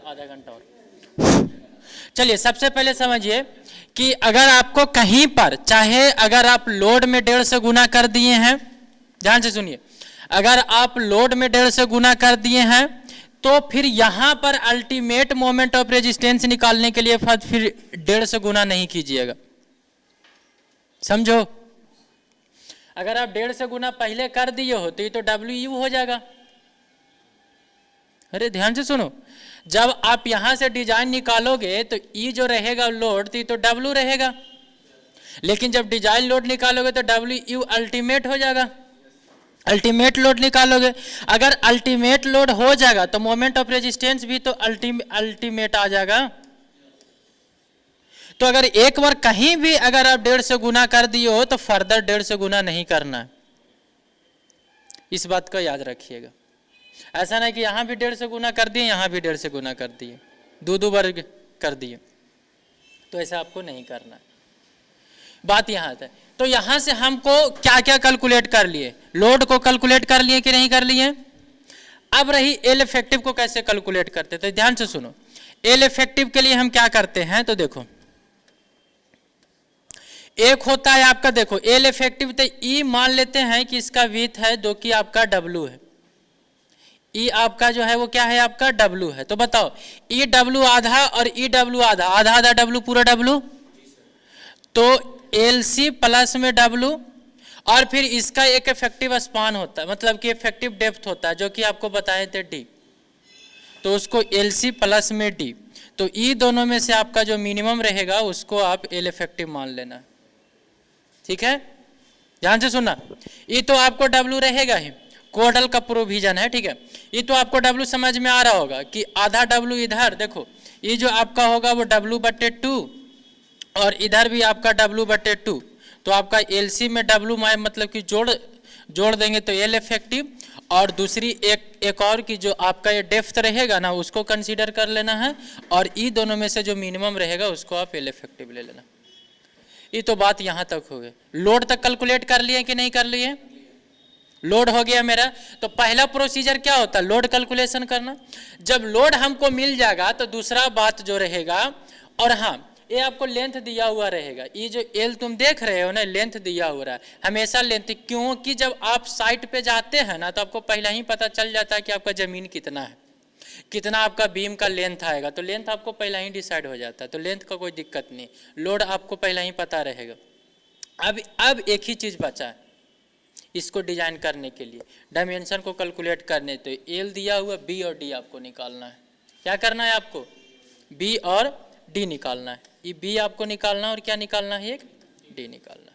आधा घंटा और। चलिए सबसे पहले समझिए कि अगर आपको कहीं पर, चाहे अगर आप लोड में 1.5 से गुना कर दिए हैं, ध्यान से सुनिए, अगर आप लोड में 1.5 से गुना कर दिए हैं तो फिर यहां पर अल्टीमेट मोमेंट ऑफ रेजिस्टेंस निकालने के लिए फिर 1.5 से गुना नहीं कीजिएगा, समझो। अगर आप 1.5 से गुना पहले कर दिए हो तो ये तो WU हो जाएगा। अरे ध्यान से सुनो, जब आप यहां से डिजाइन निकालोगे तो ई जो रहेगा लोड तो ये तो W रहेगा, लेकिन जब डिजाइन लोड निकालोगे तो WU अल्टीमेट हो जाएगा, अल्टीमेट लोड निकालोगे। अगर अल्टीमेट लोड हो जाएगा तो मोमेंट ऑफ रेजिस्टेंस भी तो अल्टीमेट आ जाएगा। तो अगर एक बार कहीं भी अगर आप 1.5 से गुना कर दिए हो तो फर्दर 1.5 से गुना नहीं करना है, इस बात को याद रखिएगा। ऐसा नहीं कि यहां भी 1.5 से गुना कर दिए, यहां भी 1.5 से गुना कर दिए, दो बार कर दिए, तो ऐसा आपको नहीं करना है। बात यहां है। तो यहां से हमको क्या क्या कैलकुलेट कर लिए, लोड को कैलकुलेट कर लिए कि नहीं कर लिए। अब रही एल इफेक्टिव को कैसे कैलकुलेट करते, तो ध्यान से सुनो। एल इफेक्टिव के लिए हम क्या करते हैं, तो देखो एक होता है आपका, देखो एल इफेक्टिव, तो ई मान लेते हैं कि इसका विड्थ है जो कि आपका W है, ई आपका जो है वो क्या है, आपका W है। तो बताओ ई W आधा और ई W आधा, आधा आधा W पूरा W, तो LC प्लस में W, और फिर इसका एक इफेक्टिव स्पान होता है, मतलब कि इफेक्टिव डेप्थ होता है जो कि आपको बताए थे D, तो उसको LC प्लस में D, तो ई दोनों में से आपका जो मिनिमम रहेगा उसको आप एल इफेक्टिव मान लेना, ठीक है। ध्यान से सुनना, ये तो आपको W रहेगा ही, कोडल का प्रोविजन है, ठीक है। ये तो आपको W समझ में आ रहा होगा कि आधा W इधर, देखो ये जो आपका होगा वो W/2 और इधर भी आपका W/2, तो आपका LC में W मतलब कि जोड़ देंगे तो एल इफेक्टिव, और दूसरी एक और की जो आपका ये डेप्थ रहेगा ना उसको कंसीडर कर लेना है, और ई दोनों में से जो मिनिमम रहेगा उसको आप एल इफेक्टिव ले लेना। ये तो बात यहाँ तक हो गई। लोड तक कैलकुलेट कर लिए कि नहीं कर लिए, लोड हो गया मेरा। तो पहला प्रोसीजर क्या होता है, लोड कैलकुलेशन करना। जब लोड हमको मिल जाएगा तो दूसरा बात जो रहेगा, और हाँ ये आपको लेंथ दिया हुआ रहेगा, ये जो एल तुम देख रहे हो ना लेंथ दिया हुआ है हमेशा लेंथ, क्योंकि जब आप साइट पे जाते हैं ना तो आपको पहले ही पता चल जाता है कि आपका जमीन कितना है, कितना आपका बीम का लेंथ आएगा, तो लेंथ आपको पहले ही डिसाइड हो जाता है, तो लेंथ का कोई दिक्कत नहीं, लोड आपको पहले ही पता रहेगा। अब एक ही चीज़ बचा है इसको डिजाइन करने के लिए, डायमेंशन को कैलकुलेट करने, तो एल दिया हुआ, बी और डी आपको निकालना है। क्या करना है आपको, बी और डी निकालना है, ये बी आपको निकालना और क्या निकालना है, एक डी निकालना है।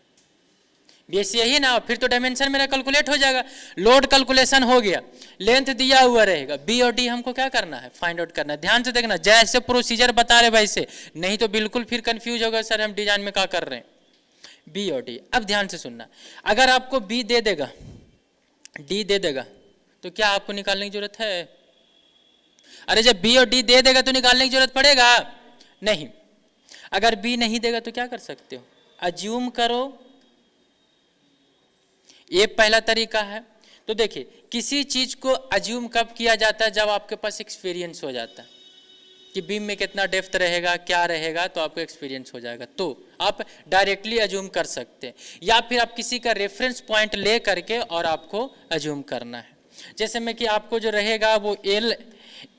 बेस यही ना, फिर तो डायमेंशन मेरा कैलकुलेट हो जाएगा। लोड कैलकुलेशन हो गया, लेंथ दिया हुआ रहेगा, बी और डी हमको क्या करना है, फाइंड आउट करना है। ध्यान से देखना, जैसे प्रोसीजर बता रहे वैसे, नहीं तो बिल्कुल फिर कंफ्यूज होगा सर हम डिजाइन में क्या कर रहे हैं, बी और डी। अब ध्यान से सुनना, अगर आपको बी दे देगा, डी दे देगा, तो क्या आपको निकालने की जरूरत है, अरे जब बी और डी दे देगा तो निकालने की जरूरत पड़ेगा नहीं। अगर बी नहीं देगा तो क्या कर सकते हो, अज्यूम करो, ये पहला तरीका है। तो देखिए किसी चीज को अज्यूम कब किया जाता है, जब आपके पास एक्सपीरियंस हो जाता है कि बीम में कितना डेप्थ रहेगा क्या रहेगा, तो आपको एक्सपीरियंस हो जाएगा, तो आप डायरेक्टली अज्यूम कर सकते हैं, या फिर आप किसी का रेफरेंस पॉइंट ले करके और आपको अज्यूम करना है। जैसे में कि आपको जो रहेगा वो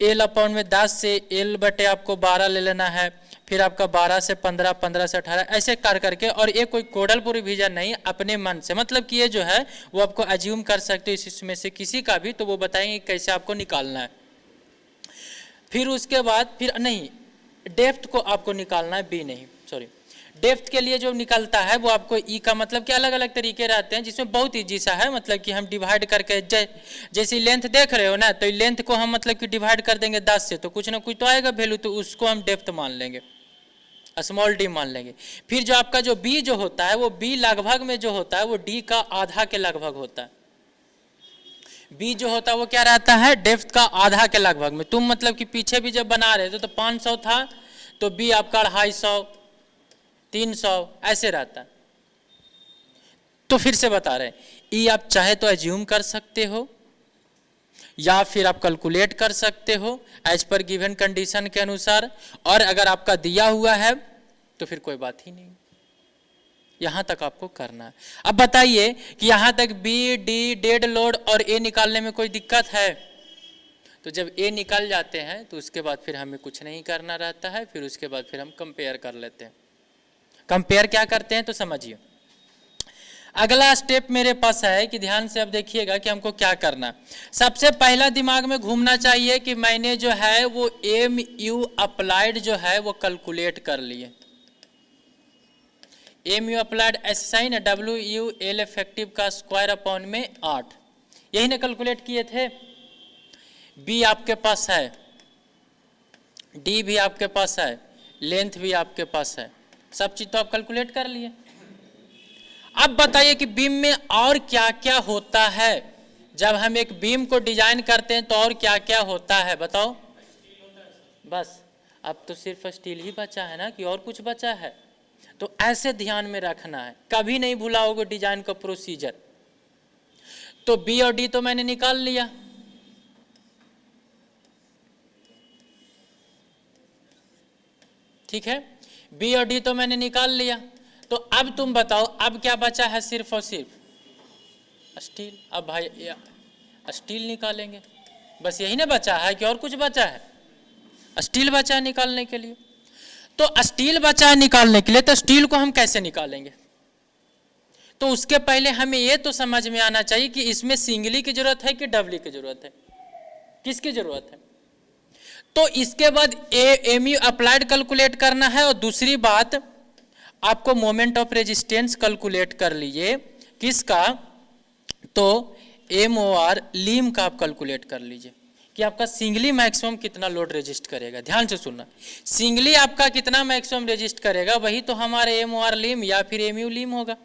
एल अपॉन में 10 से एल बटे आपको 12 ले लेना है, फिर आपका 12 से 15, 15 से 18 ऐसे कर करके, और ये कोई कोडल प्रोविजन नहीं, अपने मन से, मतलब कि ये जो है वो आपको अज्यूम कर सकते हो इसमें से किसी का भी, तो वो बताएंगे कैसे आपको निकालना है। फिर उसके बाद फिर नहीं, डेप्थ को आपको निकालना है, बी नहीं सॉरी, डेप्थ के लिए जो निकलता है वो आपको ई का मतलब कि अलग अलग तरीके रहते हैं, जिसमें बहुत ईजी सा है, मतलब कि हम डिवाइड करके जैसे लेंथ देख रहे हो ना, तो लेंथ को हम मतलब कि डिवाइड कर देंगे 10 से, तो कुछ ना कुछ तो आएगा वैल्यू, तो उसको हम डेप्थ मान लेंगे, स्मॉल डी मान लेंगे। फिर जो आपका जो बी जो होता है वो बी लगभग में जो होता है वो डी का आधा के लगभग होता है, बी जो होता है वो क्या रहता है, डेप्थ का आधा के लगभग में। तुम मतलब कि पीछे भी जब बना रहे थे तो 500 था, तो बी आपका 250, 300 ऐसे रहता है। तो फिर से बता रहे हैं, ई आप चाहे तो अज्यूम कर सकते हो, या फिर आप कैलकुलेट कर सकते हो एज पर गिवन कंडीशन के अनुसार, और अगर आपका दिया हुआ है तो फिर कोई बात ही नहीं, यहां तक आपको करना है। अब बताइए कि यहां तक बी डी डेड लोड और ए निकालने में कोई दिक्कत है? तो जब ए निकल जाते हैं तो उसके बाद फिर हमें कुछ नहीं करना रहता है, फिर उसके बाद फिर हम कंपेयर कर लेते हैं। कंपेयर क्या करते हैं तो समझिए। अगला स्टेप मेरे पास है कि ध्यान से अब देखिएगा कि हमको क्या करना है। सबसे पहला दिमाग में घूमना चाहिए कि मैंने जो है वो एम यू अप्लाइड जो है वो कैलकुलेट कर लिए। एम यू अप्लाइड ऐसे सही ना, डब्ल्यू यू एल इफेक्टिव का स्क्वायर अपॉन में 8, यही ना कैलकुलेट किए थे। बी आपके पास है, डी भी आपके पास है, लेंथ भी आपके पास है, सब चीज तो आप कैलकुलेट कर लिए। अब बताइए कि बीम में और क्या क्या होता है, जब हम एक बीम को डिजाइन करते हैं तो और क्या क्या होता है बताओ। बस अब तो सिर्फ स्टील ही बचा है ना, कि और कुछ बचा है? तो ऐसे ध्यान में रखना है, कभी नहीं भूलाओगे डिजाइन का प्रोसीजर। तो बी और डी तो मैंने निकाल लिया, ठीक है, बी और डी तो मैंने निकाल लिया। तो अब तुम बताओ अब क्या बचा है? सिर्फ और सिर्फ स्टील। अब भाई स्टील निकालेंगे, बस यही ना बचा है कि और कुछ बचा है? स्टील बचा है निकालने के लिए। तो स्टील बचा है निकालने के लिए, तो स्टील को हम कैसे निकालेंगे? तो उसके पहले हमें ये तो समझ में आना चाहिए कि इसमें सिंगली की जरूरत है कि डबली की जरूरत है, किसकी जरूरत है? तो इसके बाद एम यू अप्लाइड कैलकुलेट करना है, और दूसरी बात आपको मोमेंट ऑफ रेजिस्टेंस कैलकुलेट कर लीजिए। किसका? तो एम ओ आर लीम का आप कैलकुलेट कर लीजिए कि आपका सिंगली मैक्सिमम कितना लोड रेजिस्ट करेगा। ध्यान से सुनना, सिंगली आपका कितना मैक्सिमम रेजिस्ट करेगा, वही तो हमारे एम ओ आर लीम या फिर एम यू लीम होगा।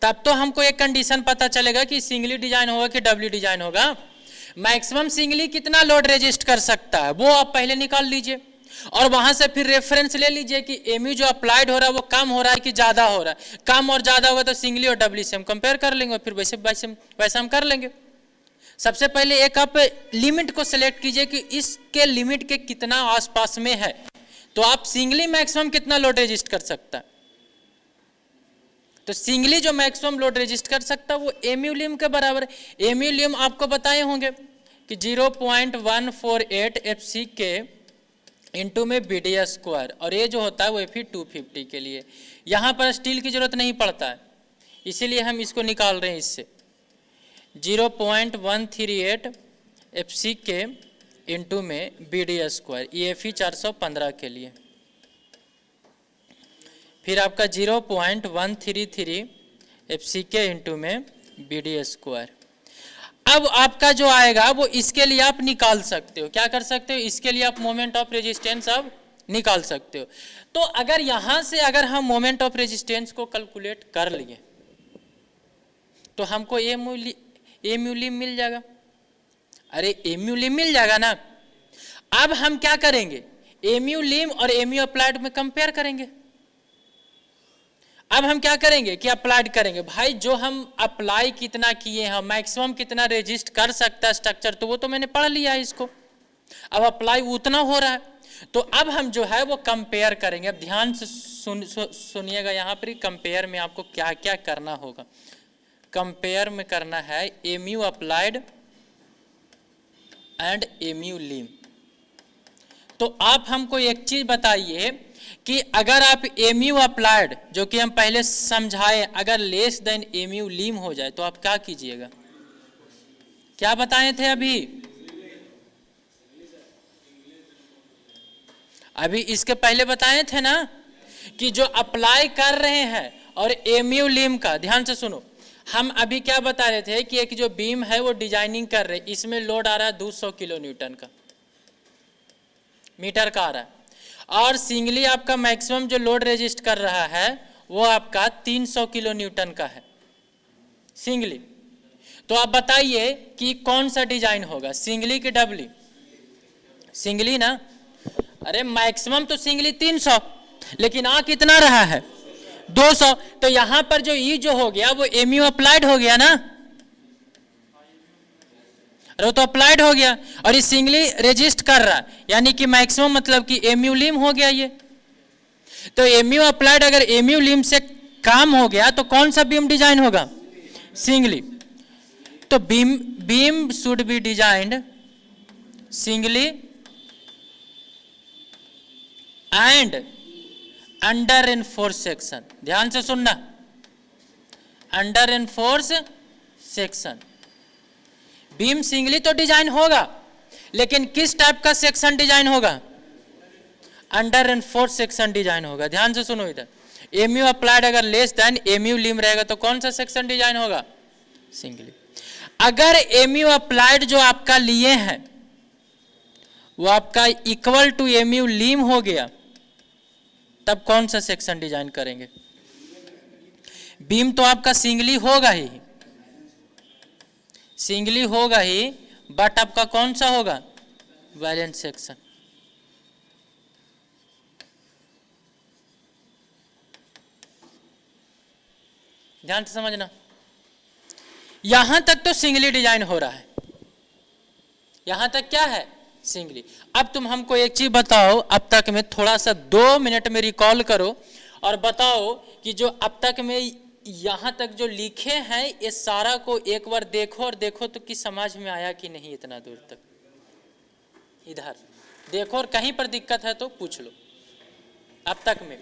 तब तो हमको एक कंडीशन पता चलेगा कि सिंगली डिजाइन होगा कि डब्ल्यू डिजाइन होगा। मैक्सिमम सिंगली कितना लोड रेजिस्ट कर सकता है वो आप पहले निकाल लीजिए, और वहां से फिर रेफरेंस ले लीजिए कि एमयू जो अप्लाइड हो रहा है वो कम हो रहा है कि ज्यादा हो रहा है। कम और ज्यादा होगा तो सिंगली और डबली से हम कंपेयर कर लेंगे, और फिर वैसे हम कर लेंगे। सबसे पहले एक आप लिमिट को सिलेक्ट कीजिए कि इसके लिमिट के कितना आसपास में है, तो आप सिंगली मैक्सिमम कितना लोड रेजिस्ट कर सकता है। तो सिंगली जो मैक्सिमम लोड रेजिस्ट कर सकता है वो एमयू लिम के बराबर है। एमयू लिम आपको बताए होंगे कि 0.148 एफसी के इंटू में बीडी स्क्वायर, और ये जो होता है वो एफी 250 के लिए। यहाँ पर स्टील की जरूरत नहीं पड़ता है, इसीलिए हम इसको निकाल रहे हैं इससे। 0.138 एफसी के इंटू में बीडी स्क्वायर, ये एफी 415 के लिए। फिर आपका 0.133 एफसी के इंटू में बीडी स्क्वायर। अब आपका जो आएगा वो इसके लिए आप निकाल सकते हो, क्या कर सकते हो? इसके लिए आप मोमेंट ऑफ रेजिस्टेंस अब निकाल सकते हो। तो अगर यहां से अगर हम मोमेंट ऑफ रेजिस्टेंस को कैलकुलेट कर लिए तो हमको एमयू लिम मिल जाएगा। अरे एमयू लिम मिल जाएगा ना। अब हम क्या करेंगे? एमयू लिम और एमयू अप्लाइड में कंपेयर करेंगे। अब हम क्या करेंगे कि अप्लाइड करेंगे। भाई जो हम अप्लाई कितना किए हैं, मैक्सिमम कितना रेजिस्ट कर सकता है स्ट्रक्चर, तो वो तो मैंने पढ़ लिया है इसको। अब अप्लाई उतना हो रहा है, तो अब हम जो है वो कंपेयर करेंगे। अब ध्यान से सुनिएगा, यहाँ पर कंपेयर में आपको क्या क्या करना होगा। कंपेयर में करना है एमयू अप्लाइड एंड एमयू लिम। तो आप हमको एक चीज बताइए कि अगर आप एमयू अप्लाइड जो कि हम पहले समझाए, अगर लेस देन एमयू लीम हो जाए तो आप क्या कीजिएगा? क्या बताए थे अभी इसके पहले बताए थे ना कि जो अप्लाई कर रहे हैं और एमयू लीम का, ध्यान से सुनो, हम अभी क्या बता रहे थे कि एक जो बीम है वो डिजाइनिंग कर रहे, इसमें लोड आ रहा है 200 किलो न्यूटन का मीटर का आ रहा है, और सिंगली आपका मैक्सिमम जो लोड रेजिस्ट कर रहा है वो आपका 300 किलो न्यूटन का है सिंगली। तो आप बताइए कि कौन सा डिजाइन होगा, सिंगली की डबली? सिंगली ना। अरे मैक्सिमम तो सिंगली 300, लेकिन आ कितना रहा है? 200। तो यहां पर जो ई जो हो गया वो एमयू अप्लाइड हो गया ना। अरे वो तो अप्लाइड हो गया और ये सिंगली रेजिस्ट कर रहा है, यानी कि मैक्सिमम मतलब कि एमयू लिम हो गया ये। तो एमयू अप्लाइड अगर एमयू लिम से काम हो गया तो कौन सा बीम डिजाइन होगा? सिंगली। तो beam should be designed singly and under enforce section. ध्यान से सुनना, under enforce section. Beam singly तो डिजाइन होगा, लेकिन किस टाइप का सेक्शन डिजाइन होगा? अंडर एनफोर्स सेक्शन डिजाइन होगा। ध्यान से सुनो इधर, एमयू अप्लाइड अगर लेस देन एमयू लिम रहेगा तो कौन सा सेक्शन डिजाइन होगा? सिंगली। अगर एमयू अप्लाइड जो आपका लिए हैं वो आपका इक्वल टू एमयू लिम हो गया, तब कौन सा सेक्शन डिजाइन करेंगे? बीम तो आपका सिंगली होगा ही, सिंगली होगा ही, बट आपका कौन सा होगा? Balanced section. ध्यान से समझना, यहां तक तो सिंगली डिजाइन हो रहा है, यहां तक क्या है? सिंगली। अब तुम हमको एक चीज बताओ, अब तक में थोड़ा सा 2 मिनट में रिकॉल करो और बताओ कि जो अब तक में यहां तक जो लिखे हैं ये सारा को एक बार देखो और देखो तो कि समझ में आया कि नहीं इतना दूर तक। इधर देखो और कहीं पर दिक्कत है तो पूछ लो। अब तक में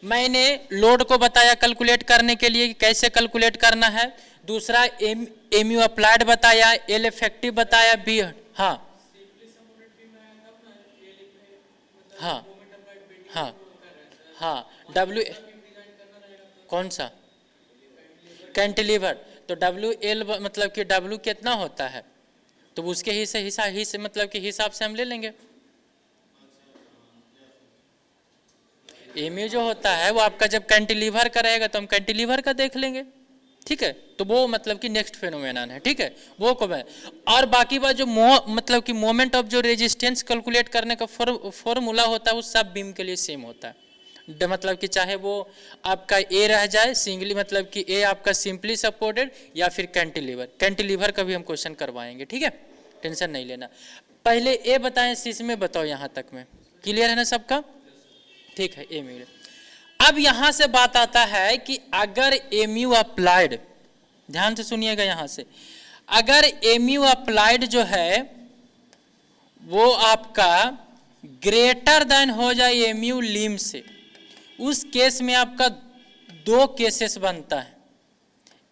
मैंने लोड को बताया कैलकुलेट करने के लिए कि कैसे कैलकुलेट करना है, दूसरा एमयू अप्लाइड बताया, एल इफेक्टिव बताया, बी हाँ हाँ हाँ हाँ डब्ल्यू कौन सा? कैंटिलीवर। तो डब्ल्यू एल मतलब कि डब्ल्यू कितना होता है तो उसके हिस्से मतलब कि हिसाब से हम ले लेंगे। एमयू जो होता है वो आपका जब कैंटिलीवर का रहेगा तो हम कैंटिलीवर का देख लेंगे, ठीक है। तो वो मतलब कि नेक्स्ट फेनोमेनन है, ठीक है, वो को मैं और बाकी बात जो मतलब कि मोमेंट ऑफ जो रेजिस्टेंस कैलकुलेट करने का फॉर्मूला होता है वो सब बीम के लिए सेम होता है। मतलब कि चाहे वो आपका ए रह जाए सिंगली, मतलब कि ए आपका सिंपली सपोर्टेड या फिर कैंटिलीवर का भी हम क्वेश्चन करवाएंगे, ठीक है, टेंशन नहीं लेना। पहले ए बताएं, शीश में बताओ, यहाँ तक में क्लियर है ना सबका? ठीक है, एमयू। अब यहां से बात आता है कि अगर एमयू अप्लाइड, ध्यान से सुनिएगा यहां से, अगर एमयू अप्लाइड जो है वो आपका ग्रेटर देन हो जाए एमयू लिम से, उस केस में आपका 2 केसेस बनता है,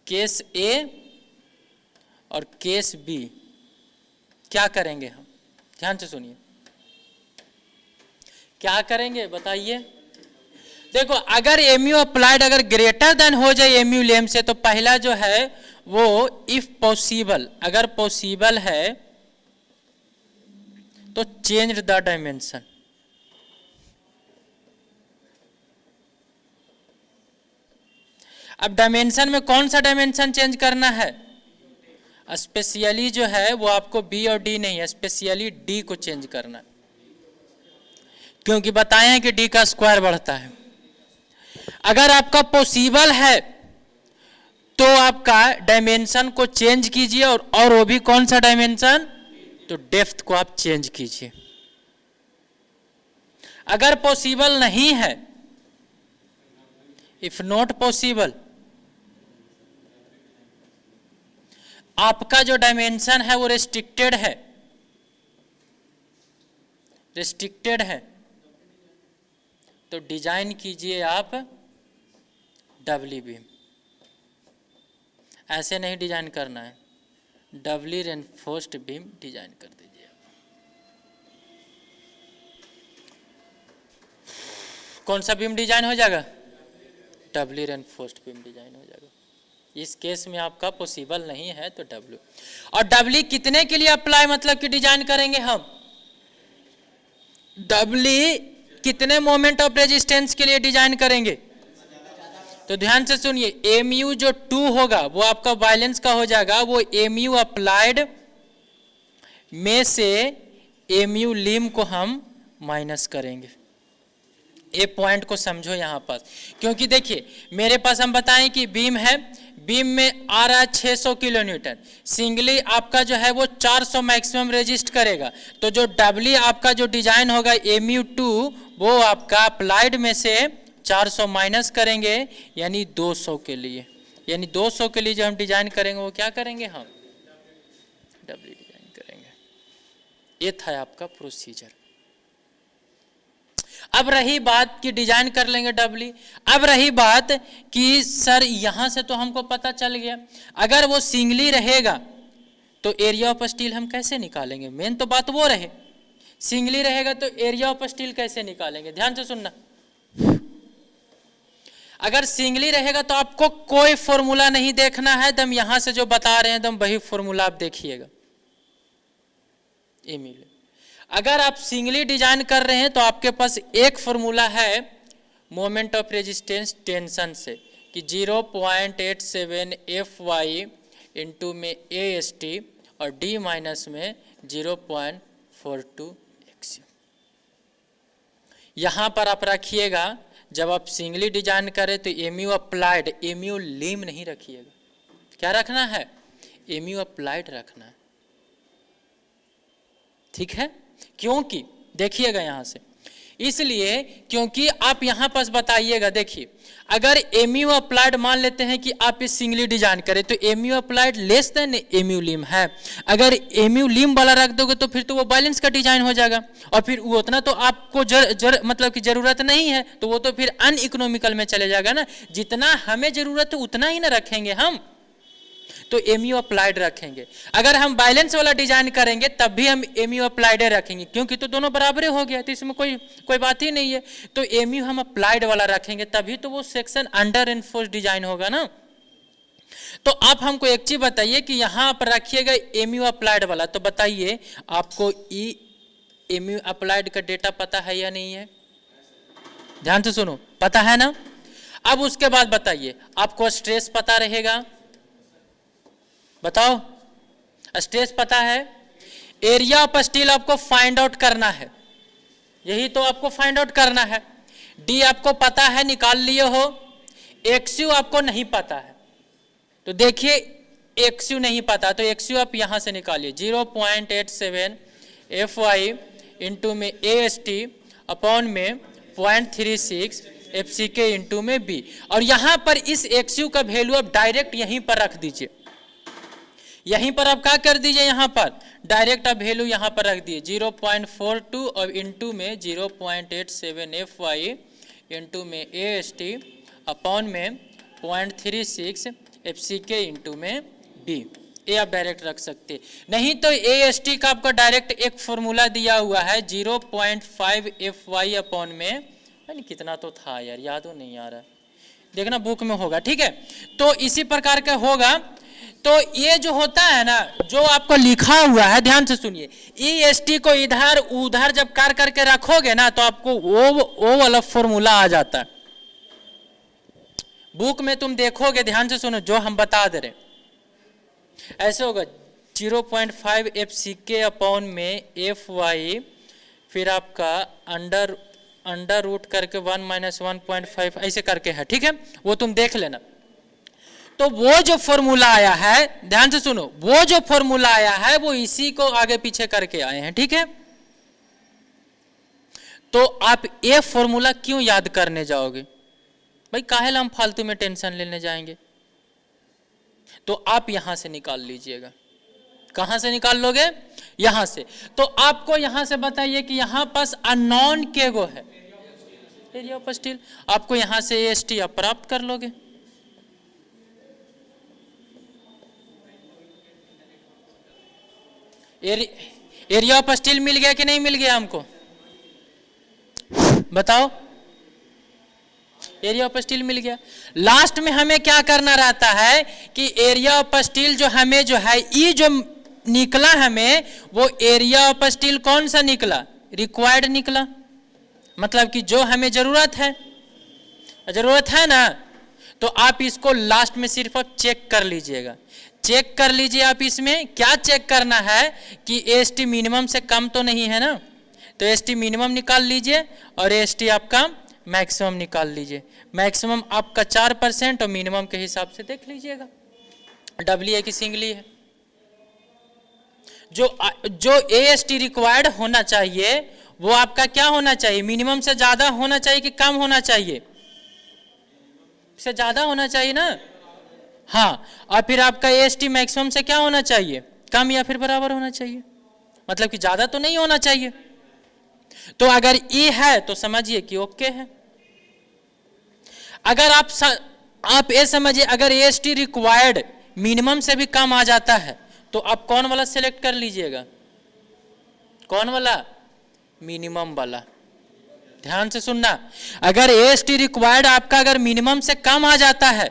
केस ए और केस बी। क्या करेंगे हम? ध्यान से सुनिए, क्या करेंगे बताइए। देखो, अगर एमयू अप्लाइड अगर ग्रेटर देन हो जाए एमयू लिम से तो पहला जो है वो इफ पॉसिबल, अगर पॉसिबल है तो चेंज द डायमेंशन। अब डायमेंशन में कौन सा डायमेंशन चेंज करना है? स्पेशली जो है वो आपको बी और डी नहीं है, स्पेशली डी को चेंज करना है, क्योंकि बताए हैं कि डी का स्क्वायर बढ़ता है। अगर आपका पॉसिबल है तो आपका डायमेंशन को चेंज कीजिए, और वो भी कौन सा डायमेंशन? तो डेप्थ को आप चेंज कीजिए। अगर पॉसिबल नहीं है, इफ नॉट पॉसिबल, आपका जो डायमेंशन है वो रेस्ट्रिक्टेड है, रेस्ट्रिक्टेड है, तो डिजाइन कीजिए आप डबली बीम। ऐसे नहीं डिजाइन करना है, डबली रेनफोर्स्ड बीम डिजाइन कर दीजिए। कौन सा बीम डिजाइन हो जाएगा? डबली रेनफोर्स्ड बीम डिजाइन हो जाएगा। इस केस में आपका पॉसिबल नहीं है तो डब्ल्यू। और डबली कितने के लिए अप्लाई मतलब कि डिजाइन करेंगे हम? डबली कितने मोमेंट ऑफ रेजिस्टेंस के लिए डिजाइन करेंगे? तो ध्यान से सुनिए, एमयू जो 2 होगा वो आपका वायलेंस का हो जाएगा, वो एमयू अप्लाइड में से एमयू लिम को हम माइनस करेंगे। ए पॉइंट को समझो यहां पर, क्योंकि देखिए मेरे पास हम बताएं कि बीम है, बीम में आ रहा है 600 किलो न्यूटन, सिंगली आपका जो है वो 400 मैक्सिमम रेजिस्ट करेगा। तो जो डब्ल्यू आपका जो डिजाइन होगा MU2 वो आपका अप्लाइड में से 400 माइनस करेंगे यानी 200 के लिए, यानी 200 के लिए जो हम डिजाइन करेंगे वो क्या करेंगे, हम डब्ल्यू डिजाइन करेंगे। ये था आपका प्रोसीजर। अब रही बात कि डिजाइन कर लेंगे डब्ल्यू। अब रही बात कि सर यहां से तो हमको पता चल गया, अगर वो सिंगली रहेगा तो एरिया ऑफ स्टील हम कैसे निकालेंगे, मेन तो बात वो रहे। सिंगली रहेगा तो एरिया ऑफ स्टील कैसे निकालेंगे, ध्यान से सुनना। अगर सिंगली रहेगा तो आपको कोई फॉर्मूला नहीं देखना है, एकदम यहां से जो बता रहे हैं एकदम वही फॉर्मूला आप देखिएगा। अगर आप सिंगली डिजाइन कर रहे हैं तो आपके पास एक फॉर्मूला है मोमेंट ऑफ रेजिस्टेंस टेंशन से कि 0.87 Fy इंटू में AST और D माइनस में 0.42 XU। यहाँ पर आप रखिएगा, जब आप सिंगली डिजाइन करें तो MU अप्लाइड, MU लीम नहीं रखिएगा। क्या रखना है, MU अप्लाइड रखना है, ठीक है। क्योंकि देखिएगा यहाँ से, इसलिए क्योंकि आप यहाँ पास बताइएगा, देखिए अगर MU अप्लाइड मान लेते हैं कि आप इस सिंगली डिजाइन करें तो MU applied less than MU लिम है। अगर MU लिम वाला रख दोगे तो फिर तो वो बैलेंस का डिजाइन हो जाएगा और फिर वो उतना तो आपको मतलब कि जरूरत नहीं है, तो वो तो फिर अनइकोनॉमिकल में चले जाएगा ना। जितना हमें जरूरत है उतना ही ना रखेंगे हम, तो MU अप्लाइड रखेंगे। अगर हम बैलेंस वाला डिजाइन करेंगे तब भी हम MU अप्लाइड रखेंगे, क्योंकि तो दोनों बराबर हो गया, तो इसमें कोई बात ही नहीं है। तो MU हम अप्लाइड वाला रखेंगे तभी तो वो सेक्शन अंडर एनफोर्स डिजाइन होगा ना। तो आप हमको एक चीज बताइए कि यहाँ पर रखिएगा MU अप्लाइड वाला, तो बताइए आपको MU अप्लाइड का डेटा पता है या नहीं है, ध्यान से सुनो, पता है ना। अब उसके बाद बताइए आपको स्ट्रेस पता रहेगा, बताओ स्ट्रेस पता है, एरिया ऑफ स्टील आपको फाइंड आउट करना है, यही तो आपको फाइंड आउट करना है। डी आपको पता है, निकाल लिए हो। एक्सयू आपको नहीं पता है, तो देखिए एक्सयू नहीं पता तो एक्सयू आप यहां से निकालिए 0.87 Fy इंटू में AST अपॉन में 0.36 FCK इंटू में B। और यहां पर इस एक्सयू का वैल्यू आप डायरेक्ट यहीं पर रख दीजिए, यहीं पर आप क्या कर दीजिए, यहाँ पर डायरेक्ट आप वैल्यू यहाँ पर रख दिए 0.42 और इंटू में 0.87 Fy इंटू में AST अपॉन में 0.36 FCK इंटू में B। ये आप डायरेक्ट रख सकते, नहीं तो AST का आपका डायरेक्ट एक फॉर्मूला दिया हुआ है 0.5 Fy अपॉन में, यानी कितना तो था यार, याद हो नहीं आ रहा, देखना बुक में होगा, ठीक है। तो इसी प्रकार का होगा। तो ये जो होता है ना, जो आपको लिखा हुआ है, ध्यान से सुनिए, EST को इधर उधर जब कार करके रखोगे ना तो आपको वो वाला फॉर्मूला आ जाता है। बुक में तुम देखोगे, ध्यान से सुनो, जो हम बता दे रहे ऐसे होगा 0.5 FCK अपॉन में Fy, फिर आपका अंडर रूट करके 1 - 1.5 ऐसे करके है, ठीक है, वो तुम देख लेना। तो वो जो फॉर्मूला आया है, ध्यान से सुनो, वो जो फॉर्मूला आया है वो इसी को आगे पीछे करके आए हैं, ठीक है। तो आप ये फॉर्मूला क्यों याद करने जाओगे भाई, काहे हम फालतू में टेंशन लेने जाएंगे। तो आप यहां से निकाल लीजिएगा, कहां से निकाल लोगे, यहां से। तो आपको यहां से बताइए कि यहां पास अननोन केगो है, एरिया ऑफ स्टील, आपको यहां से AST आप प्राप्त कर लोगे। एरिया ऑफ स्टील मिल गया कि नहीं मिल गया हमको, बताओ। एरिया ऑफ स्टील मिल गया। लास्ट में हमें क्या करना रहता है कि एरिया ऑफ स्टील जो हमें जो है ये जो निकला हमें, वो एरिया ऑफ स्टील कौन सा निकला, रिक्वायर्ड निकला, मतलब कि जो हमें जरूरत है ना। तो आप इसको लास्ट में सिर्फ आप चेक कर लीजिएगा, चेक कर लीजिए। आप इसमें क्या चेक करना है कि AST मिनिमम से कम तो नहीं है ना, तो AST मिनिमम निकाल लीजिए और AST आपका मैक्सिमम निकाल लीजिए। मैक्सिमम आपका 4% और मिनिमम के हिसाब से देख लीजिएगा डबली है कि सिंगली है। जो AST रिक्वायर्ड होना चाहिए वो आपका क्या होना चाहिए, मिनिमम से ज्यादा होना चाहिए कि कम होना चाहिए, से ज्यादा होना चाहिए ना। हाँ, और फिर आपका AST मैक्सिमम से क्या होना चाहिए, कम या फिर बराबर होना चाहिए, मतलब कि ज्यादा तो नहीं होना चाहिए। तो अगर E है तो समझिए कि ओके है। अगर आप ये समझिए अगर AST रिक्वायर्ड मिनिमम से भी कम आ जाता है तो आप कौन वाला सिलेक्ट कर लीजिएगा, कौन वाला, मिनिमम वाला। ध्यान से सुनना, अगर AST रिक्वायर्ड आपका अगर मिनिमम से कम आ जाता है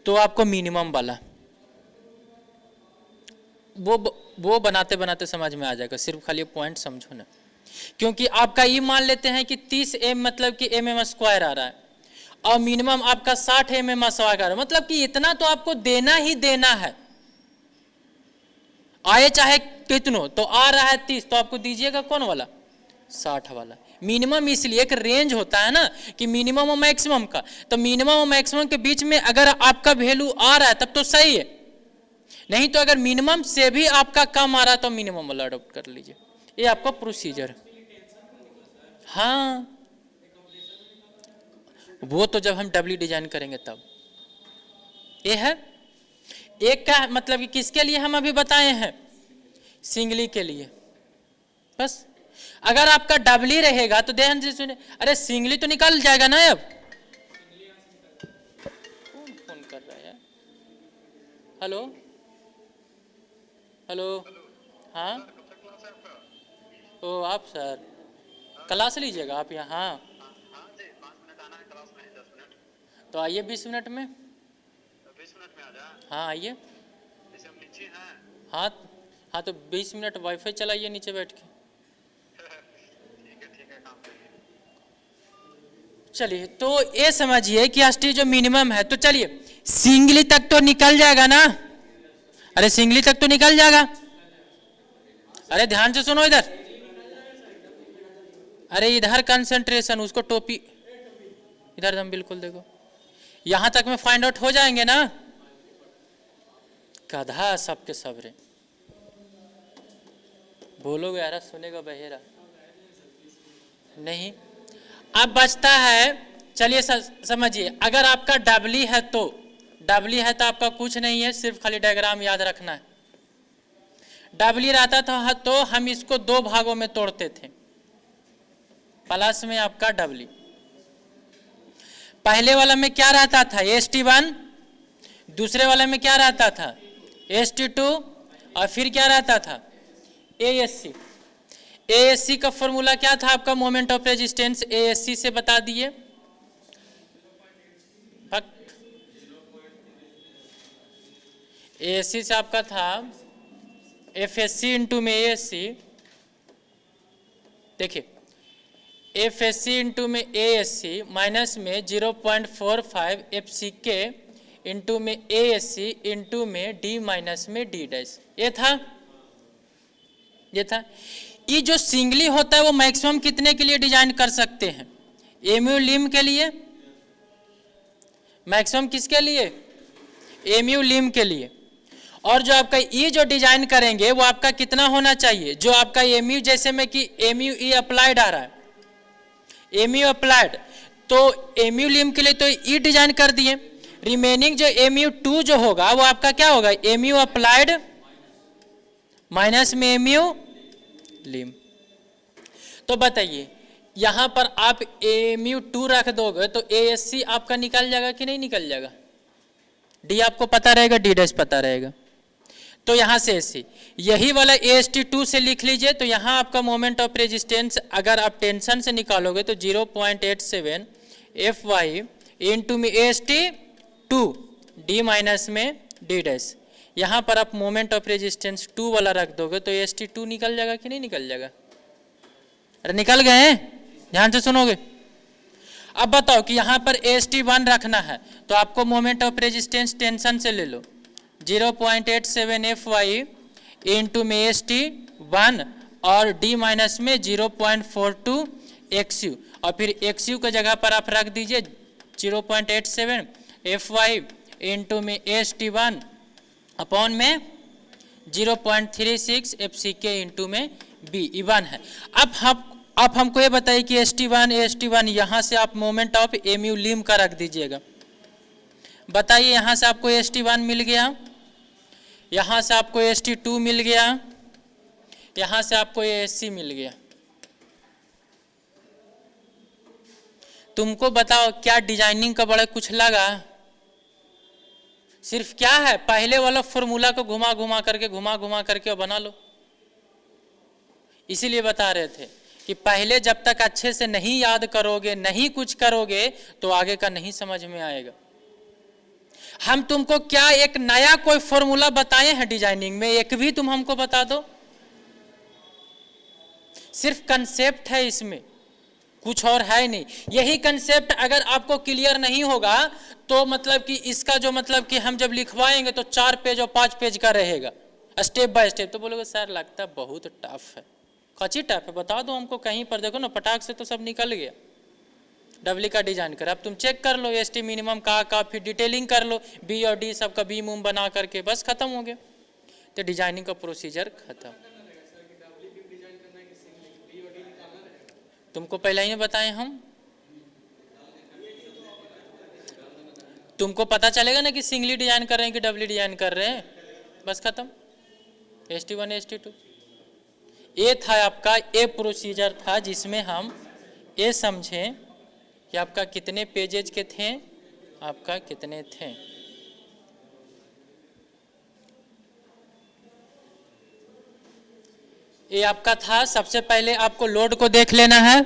तो आपको मिनिमम वाला, वो बनाते बनाते समझ में आ जाएगा, सिर्फ खाली पॉइंट समझो ना। क्योंकि आपका ये मान लेते हैं कि 30 m मतलब कि mm स्क्वायर आ रहा है और मिनिमम आपका 60 mm स्क्वायर आ रहा है, मतलब कि इतना तो आपको देना ही देना है, आए चाहे कितनों, तो आ रहा है 30 तो आपको दीजिएगा कौन वाला, 60 वाला। मिनिमम इसलिए एक रेंज होता है ना कि मिनिमम और मैक्सिमम का, तो मिनिमम और मैक्सिमम के बीच में अगर आपका वैल्यू आ रहा है तब तो सही है, नहीं तो अगर मिनिमम से भी आपका कम आ रहा है तो मिनिमम वाला अडॉप्ट कर लीजिए, ये आपका प्रोसीजर। हाँ, वो तो जब हम डब्ल्यू डिजाइन करेंगे तब। ये है एक का मतलब कि किसके लिए हम अभी बताए हैं, सिंगली के लिए। बस अगर आपका डबली रहेगा तो ध्यान से सुने, अरे सिंगली तो निकल जाएगा ना। अब कौन फोन कर रहा है, हेलो हेलो, हाँ ओ आप सर क्लास लीजिएगा आप यहाँ, हाँ तो आइए 20 मिनट में, 20 मिनट में आ जाए। हाँ आइए, जैसे हम नीचे हैं। हाँ हाँ तो 20 मिनट वाईफाई चलाइए नीचे बैठ के। ठीक है काम करिए। चलिए तो ये समझिए कि AST जो मिनिमम है, तो चलिए सिंगली तक तो निकल जाएगा ना, अरे सिंगली तक तो निकल जाएगा। अरे ध्यान से सुनो इधर, अरे इधर कंसंट्रेशन, उसको टोपी इधर हम बिल्कुल देखो, यहां तक में फाइंड आउट हो जाएंगे ना। गधा सबके सबरे बोलोगे यार, सुनेगा बहेरा नहीं। अब बचता है, चलिए समझिए अगर आपका डबली है तो आपका कुछ नहीं है, सिर्फ खाली डायग्राम याद रखना है। डबली रहता था तो हम इसको 2 भागों में तोड़ते थे, प्लस में आपका डबली। पहले वाला में क्या रहता था, AST1, दूसरे वाले में क्या रहता था, AST2, और फिर क्या रहता था, ASC। ASC का फॉर्मूला क्या था आपका, मोमेंट ऑफ रेजिस्टेंस ASC से बता दिए, ASC से आपका था FSC इंटू में ASC। देखिए FSC इंटू में ASC माइनस में 0.45 FCK इंटू में ASC इंटू में D माइनस में D डैश, ये था। ये जो सिंगली होता है वो मैक्सिमम कितने के लिए डिजाइन कर सकते हैं, MU लिम के लिए। मैक्सिमम किसके लिए, MU लिम के लिए। और जो आपका E जो डिजाइन करेंगे वो आपका कितना होना चाहिए, जो आपका MU, जैसे में कि MU E अप्लाइड आ रहा है, MU अप्लाइड, तो MU लिम के लिए तो E डिजाइन कर दिए। रिमेनिंग जो MU2 जो होगा वो आपका क्या होगा, MU अप्लाइड माइनस में MU लिम। तो बताइए यहां पर आप MU2 रख दोगे तो ASC आपका निकल जाएगा कि नहीं निकल जाएगा, D आपको पता रहेगा, D डैश पता रहेगा, तो यहां से ASC, यही वाला AST2 से लिख लीजिए। तो यहां आपका मोमेंट ऑफ रेजिस्टेंस अगर आप टेंशन से निकालोगे तो 0.87 FY इंटू में AST2 D माइनस में D डैश। यहां पर आप मोमेंट ऑफ रेजिस्टेंस 2 वाला रख दोगे तो AST2 निकल जाएगा कि नहीं निकल जाएगा, अरे निकल गए हैं, ध्यान से सुनोगे। अब बताओ कि यहां पर AST1 रखना है तो आपको मोमेंट ऑफ रेजिस्टेंस टेंशन से ले लो, 0.87 FY इंटू में AST1 और D माइनस में 0.42 XU, और फिर XU की जगह पर आप रख दीजिए 0.87 FY इंटू में ST1 अपॉन में 0.36 FCK इंटू में B इवन है। अब हमको ये बताइए कि ST1 यहाँ से आप मोमेंट ऑफ MU लीम का रख दीजिएगा। बताइए यहाँ से आपको ST1 मिल गया, यहाँ से आपको ST2 मिल गया, यहाँ से आपको SC मिल गया। तुमको बताओ क्या डिजाइनिंग का बड़ा कुछ लगा? सिर्फ क्या है, पहले वाला फॉर्मूला को घुमा घुमा करके बना लो। इसीलिए बता रहे थे कि पहले जब तक अच्छे से नहीं याद करोगे, नहीं कुछ करोगे, तो आगे का नहीं समझ में आएगा। हम तुमको क्या एक नया कोई फॉर्मूला बताए हैं डिजाइनिंग में? एक भी तुम हमको बता दो। सिर्फ कंसेप्ट है इसमें, कुछ और है नहीं। यही कंसेप्ट अगर आपको क्लियर नहीं होगा तो मतलब कि इसका जो मतलब कि हम जब लिखवाएंगे तो 4 पेज और 5 पेज का रहेगा स्टेप बाय स्टेप। तो बोलोगे सर लगता बहुत टफ है। कच्ची टफ है बता दो हमको कहीं पर। देखो ना पटाख से तो सब निकल गया। डब्ल्यू का डिजाइन कर, अब तुम चेक कर लो ST मिनिमम का फिर डिटेलिंग कर लो B और D सबका B मूम बना करके, बस खत्म हो गया। तो डिजाइनिंग का प्रोसीजर खत्म। तुमको पहले ही बताए हम, तुमको पता चलेगा ना कि सिंगली डिजाइन कर रहे हैं कि डबली डिजाइन कर रहे हैं, बस खत्म। ST1 ST2 ये था आपका ये प्रोसीजर था जिसमें हम ये समझें कि आपका कितने पेजेज के थे, आपका कितने थे। ये आपका था। सबसे पहले आपको लोड को देख लेना है,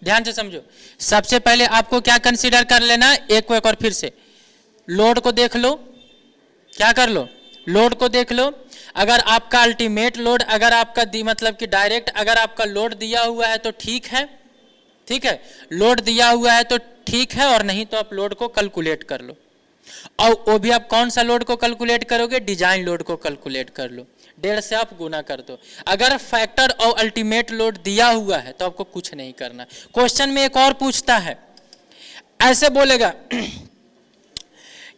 ध्यान से समझो। सबसे पहले आपको क्या कंसीडर कर लेना है, एक और फिर से लोड को देख लो। क्या कर लो, लोड को देख लो। अगर आपका अल्टीमेट लोड, अगर आपका मतलब कि डायरेक्ट अगर आपका लोड दिया हुआ है तो ठीक है, ठीक है, लोड दिया हुआ है तो ठीक है, और नहीं तो आप लोड को कैलकुलेट कर लो। और वो भी आप कौन सा लोड को कैलकुलेट करोगे, डिजाइन लोड को कैलकुलेट कर लो। 1.5 से आप गुना कर दो। अगर फैक्टर और अल्टीमेट लोड दिया हुआ है तो आपको कुछ नहीं करना। क्वेश्चन में एक और पूछता है, ऐसे बोलेगा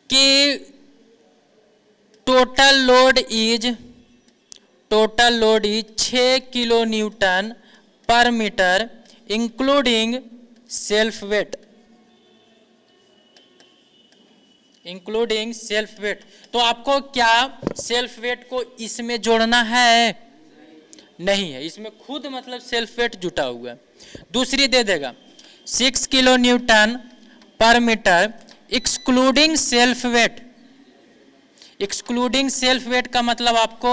कि total load is 6 kilo newton per metre including self weight, including self weight. तो आपको क्या सेल्फ वेट को इसमें जोड़ना है? नहीं है, इसमें खुद मतलब सेल्फ वेट जुटा हुआ है। दूसरी दे देगा 6 kilo newton per metre excluding self weight. Excluding self weight का मतलब आपको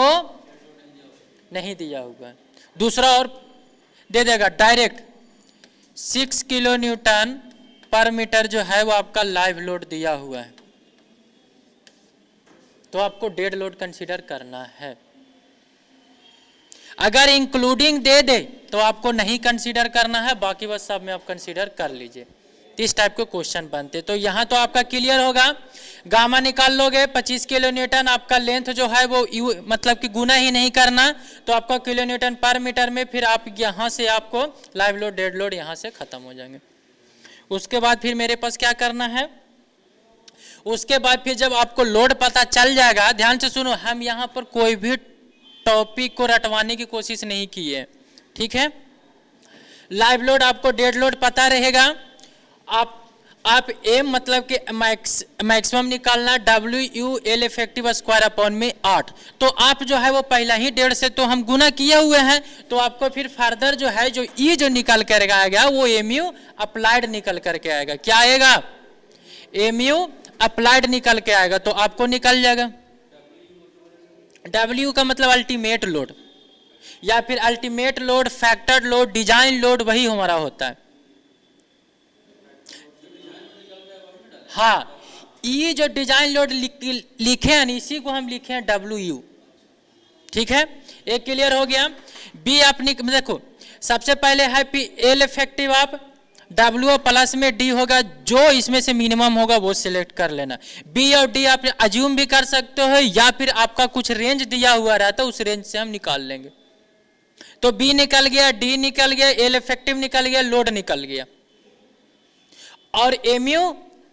नहीं दिया हुआ है। दूसरा और दे देगा direct 6 kilo newton per metre जो है वो आपका लाइव लोड दिया हुआ है, तो आपको डेड लोड कंसीडर करना है। अगर इंक्लूडिंग दे दे तो आपको नहीं कंसीडर करना है, बाकी बस सब में आप कंसीडर कर लीजिए। इस टाइप के क्वेश्चन बनते। तो यहाँ तो आपका क्लियर होगा, गामा निकाल लोगे 25 किलो न्यूटन, आपका लेंथ जो है वो मतलब कि गुना ही नहीं करना, तो आपका किलो न्यूटन पर मीटर में फिर आप यहाँ से आपको लाइव लोड डेड लोड यहाँ से खत्म हो जाएंगे। उसके बाद फिर मेरे पास क्या करना है, उसके बाद फिर जब आपको लोड पता चल जाएगा, ध्यान से सुनो, हम यहाँ पर कोई भी टॉपिक को रटवाने की कोशिश नहीं की है, ठीक है। लाइव लोड आपको डेड लोड पता रहेगा। आप एम मतलब कि मैक्सिमम निकालना WU L effective square upon में 8। तो आप जो है वो पहला ही 1.5 से तो हम गुना किए हुए हैं, तो आपको फिर फर्दर जो है जो E जो निकल कर आएगा वो MU अप्लाइड निकल करके आएगा। क्या आएगा, MU अप्लाइड निकल के आएगा, तो आपको निकल जाएगा। W का मतलब अल्टीमेट लोड, या फिर ultimate load, factor load, design load, वही हमारा होता है। हाँ, ये जो डिजाइन लोड लिखे हैं इसी को हम लिखे हैं WU, ठीक है। एक क्लियर हो गया। बी अपनी देखो, सबसे पहले है L इफेक्टिव, आप W प्लस में D होगा, जो इसमें से मिनिमम होगा वो सिलेक्ट कर लेना। B और D आप अज्यूम भी कर सकते हो, या फिर आपका कुछ रेंज दिया हुआ रहता है उस रेंज से हम निकाल लेंगे। तो बी निकल गया, डी निकल गया, एल इफेक्टिव निकल गया, लोड निकल गया और एमयू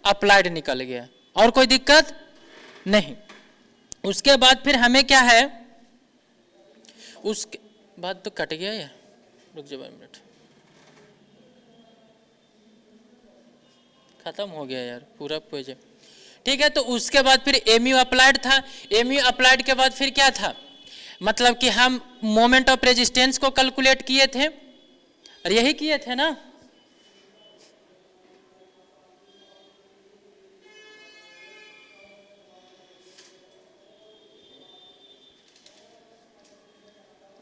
अप्लाइड निकल गया। और कोई दिक्कत नहीं। उसके बाद फिर हमें क्या है, उसके बाद तो कट गया यार, रुक जाओ 1 मिनट, खत्म हो गया यार पूरा पेज। ठीक है, तो उसके बाद फिर एमयू अप्लाइड था। एमयू अप्लाइड के बाद फिर क्या था, मतलब कि हम मोमेंट ऑफ रेजिस्टेंस को कैलकुलेट किए थे, और यही किए थे ना।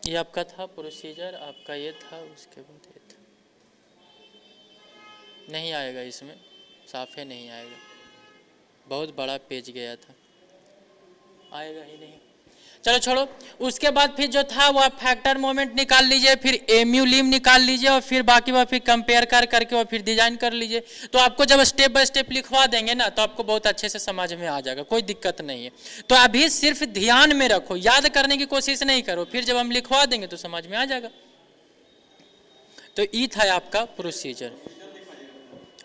ये आपका था प्रोसीजर, आपका ये था, उसके बाद ये था। नहीं आएगा इसमें, साफे नहीं आएगा, बहुत बड़ा पेज गया था, आएगा ही नहीं। चलो छोड़ो। उसके बाद फिर जो था वो आप फैक्टर मोमेंट निकाल लीजिए, फिर एमयू लिम निकाल लीजिए, और फिर बाकी बात फिर कंपेयर करके और फिर डिजाइन कर लीजिए। तो आपको जब स्टेप बाय स्टेप लिखवा देंगे ना, तो आपको बहुत अच्छे से समझ में आ जाएगा, कोई दिक्कत नहीं है। तो अभी सिर्फ ध्यान में रखो, याद करने की कोशिश नहीं करो, फिर जब हम लिखवा देंगे तो समझ में आ जाएगा। तो ये था आपका प्रोसीजर।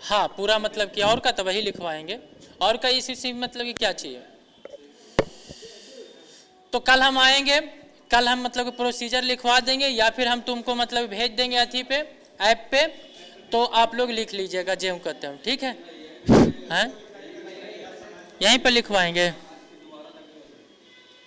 हाँ पूरा मतलब कि और का तो वही लिखवाएंगे, और का इसी मतलब कि क्या चाहिए। तो कल हम आएंगे, कल हम मतलब प्रोसीजर लिखवा देंगे, या फिर हम तुमको मतलब भेज देंगे अथी पे, ऐप पे, तो आप लोग लिख लीजिएगा जो कहते हैं। ठीक है, हैं यहीं पे लिखवाएंगे।